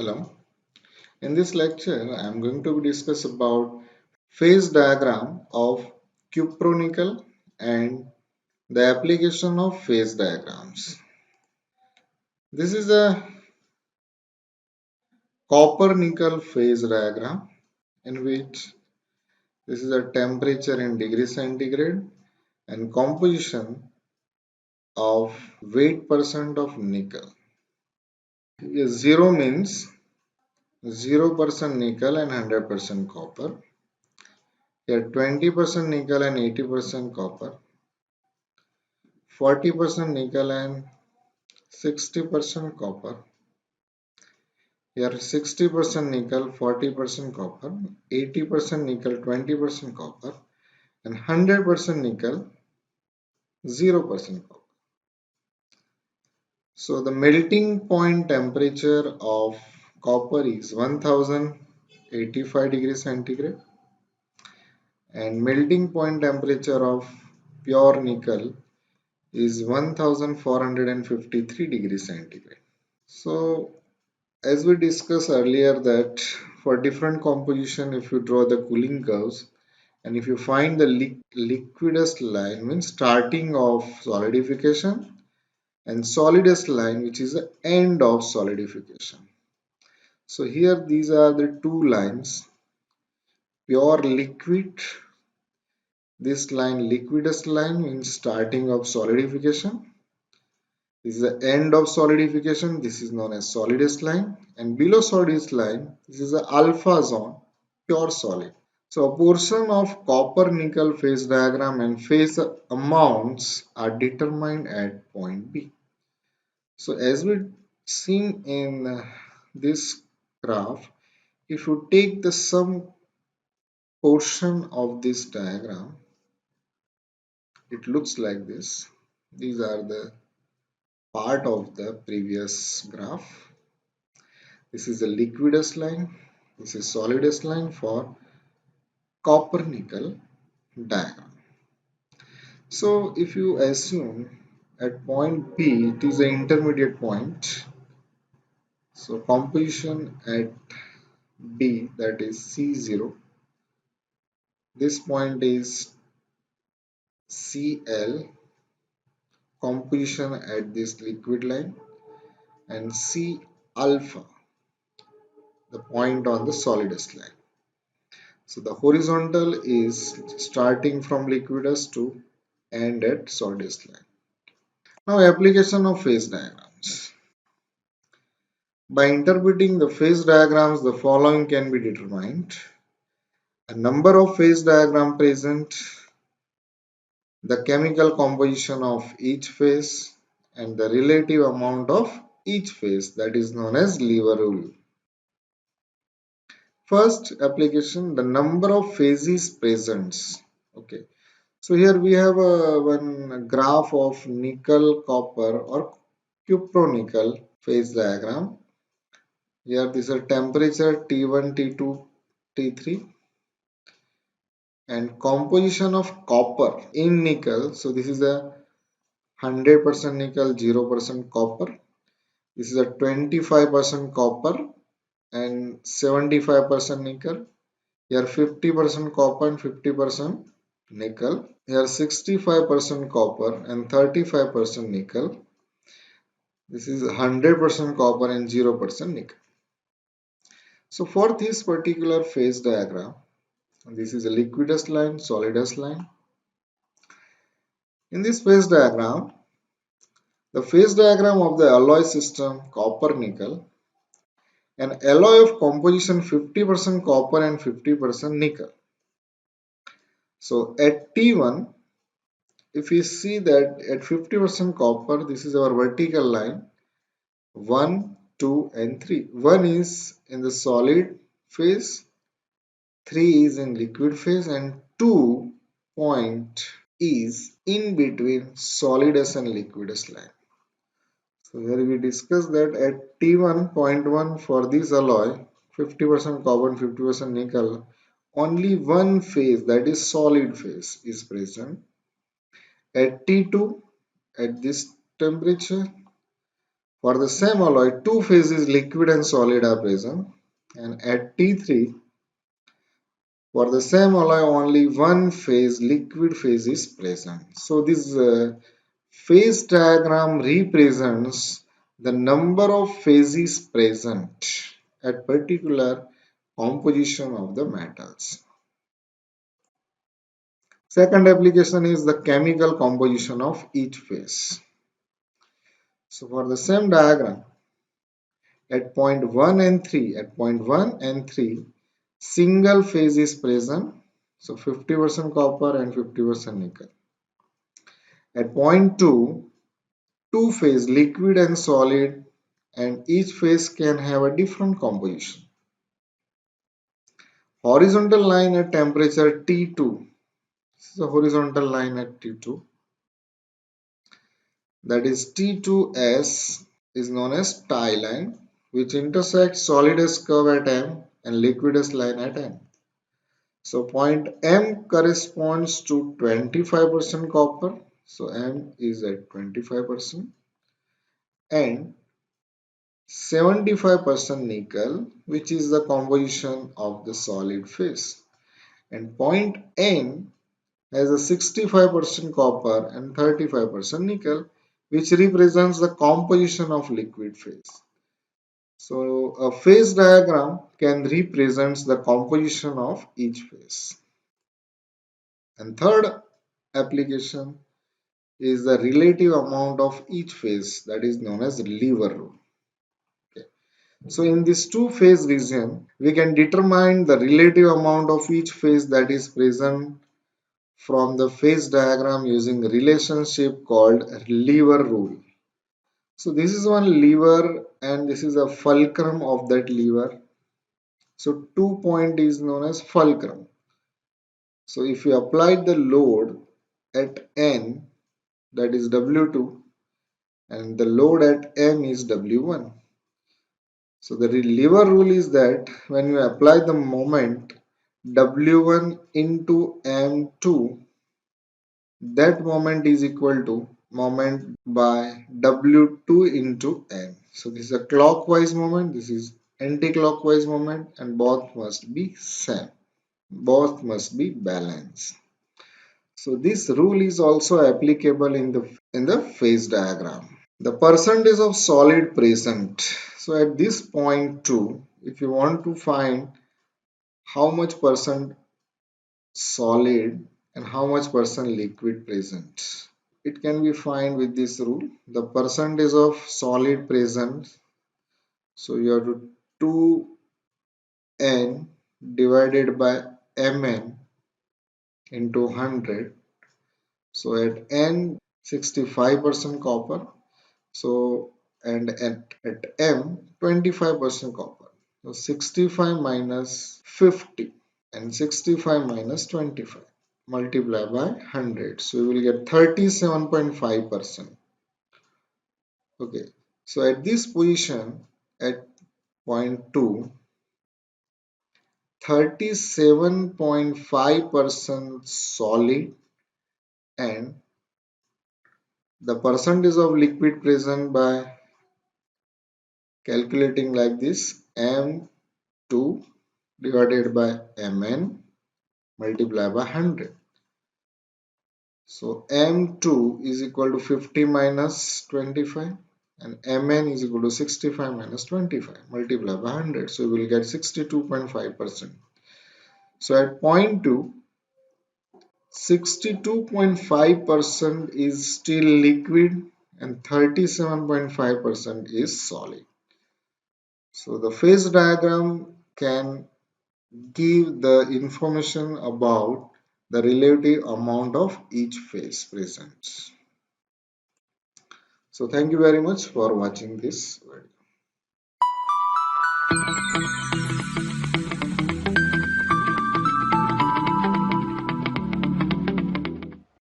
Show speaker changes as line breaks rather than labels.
Hello. In this lecture, I am going to discuss about phase diagram of cupronickel and the application of phase diagrams. This is a copper nickel phase diagram in which this is a temperature in degree centigrade and composition of weight percent of nickel. Zero means 0% nickel and 100% copper. Here 20% nickel and 80% copper, 40% nickel and 60% copper. Here 60% nickel, 40% copper, 80% nickel, 20% copper, and 100% nickel, 0% copper. So the melting point temperature of copper is 1085 degrees centigrade and melting point temperature of pure nickel is 1453 degrees centigrade. So as we discussed earlier that for different composition, if you draw the cooling curves and if you find the liquidest line means starting of solidification and solidest line which is the end of solidification. So here these are the two lines, pure liquid, this line liquidest line means starting of solidification. This is the end of solidification. This is known as solidest line. And below solidest line, this is the alpha zone, pure solid. So a portion of copper nickel phase diagram and phase amounts are determined at point B. So as we seen in this graph, if you take the sum portion of this diagram, it looks like this. These are the part of the previous graph. This is the liquidest line. This is solidest line for copper nickel diagram. So if you assume at point P it is an intermediate point. So composition at B, that is C0. This point is Cl, composition at this liquid line, and C alpha, the point on the solidest line. So the horizontal is starting from liquidus to end at solidest line. Now application of phase diagrams. By interpreting the phase diagrams, the following can be determined. A number of phase diagram present, the chemical composition of each phase, and the relative amount of each phase, that is known as lever rule. First application, the number of phases present. Okay. So here we have one graph of nickel copper or cupronickel phase diagram. Here this is a temperature T1, T2, T3 and composition of copper in nickel. So this is a 100% nickel, 0% copper. This is a 25% copper and 75% nickel. Here 50% copper and 50% nickel. Here 65% copper and 35% nickel. This is 100% copper and 0% nickel. So for this particular phase diagram, this is a liquidus line, solidus line. In this phase diagram, the phase diagram of the alloy system copper nickel, an alloy of composition 50% copper and 50% nickel. So at T1, if we see that at 50% copper, this is our vertical line 1, 2 and 3. 1 is in the solid phase, 3 is in liquid phase and 2 point is in between solidus and liquidus line. So here we discussed that at T1.1 for this alloy 50% copper and 50% nickel, only one phase, that is solid phase, is present. At T2 at this temperature For the same alloy, two phases liquid and solid are present, and at T3, for the same alloy, only one phase, liquid phase, is present. So this phase diagram represents the number of phases present at particular composition of the metals. Second application is the chemical composition of each phase. So for the same diagram, at point 1 and 3, single phase is present. So 50% copper and 50% nickel. At point 2, two phase liquid and solid, and each phase can have a different composition. Horizontal line at temperature T2. This is a horizontal line at T2. That is T2S is known as tie line, which intersects solid S curve at M and liquid S line at N. So point M corresponds to 25% copper. So M is at 25% and 75% nickel, which is the composition of the solid phase. And point N has a 65% copper and 35% nickel, which represents the composition of liquid phase. So a phase diagram can represent the composition of each phase. And third application is the relative amount of each phase, that is known as lever rule. Okay. So in this two-phase region, we can determine the relative amount of each phase that is present from the phase diagram using a relationship called lever rule. So this is one lever and this is a fulcrum of that lever. So 2 point is known as fulcrum. So if you apply the load at N, that is W2, and the load at M is W1. So the lever rule is that when you apply the moment W1 into M2, that moment is equal to moment by W2 into M. So this is a clockwise moment, this is anti-clockwise moment, and both must be same. Both must be balanced. So this rule is also applicable in the phase diagram. The percentage of solid present. So at this point too, if you want to find how much percent solid and how much percent liquid present, it can be found with this rule. The percentage of solid present, so you have to 2n divided by mn into 100. So at n 65% copper, so and at m 25% copper. So 65 minus 50 and 65 minus 25 multiply by 100. So we will get 37.5%. Okay. So at this position at point 2, 37.5% solid and the percentage of liquid present by calculating like this M2 divided by Mn multiplied by 100. So M2 is equal to 50 minus 25 and Mn is equal to 65 minus 25 multiplied by 100. So we will get 62.5%. So at point 2, 62.5% is still liquid and 37.5% is solid. So the phase diagram can give the information about the relative amount of each phase present. So thank you very much for watching this video.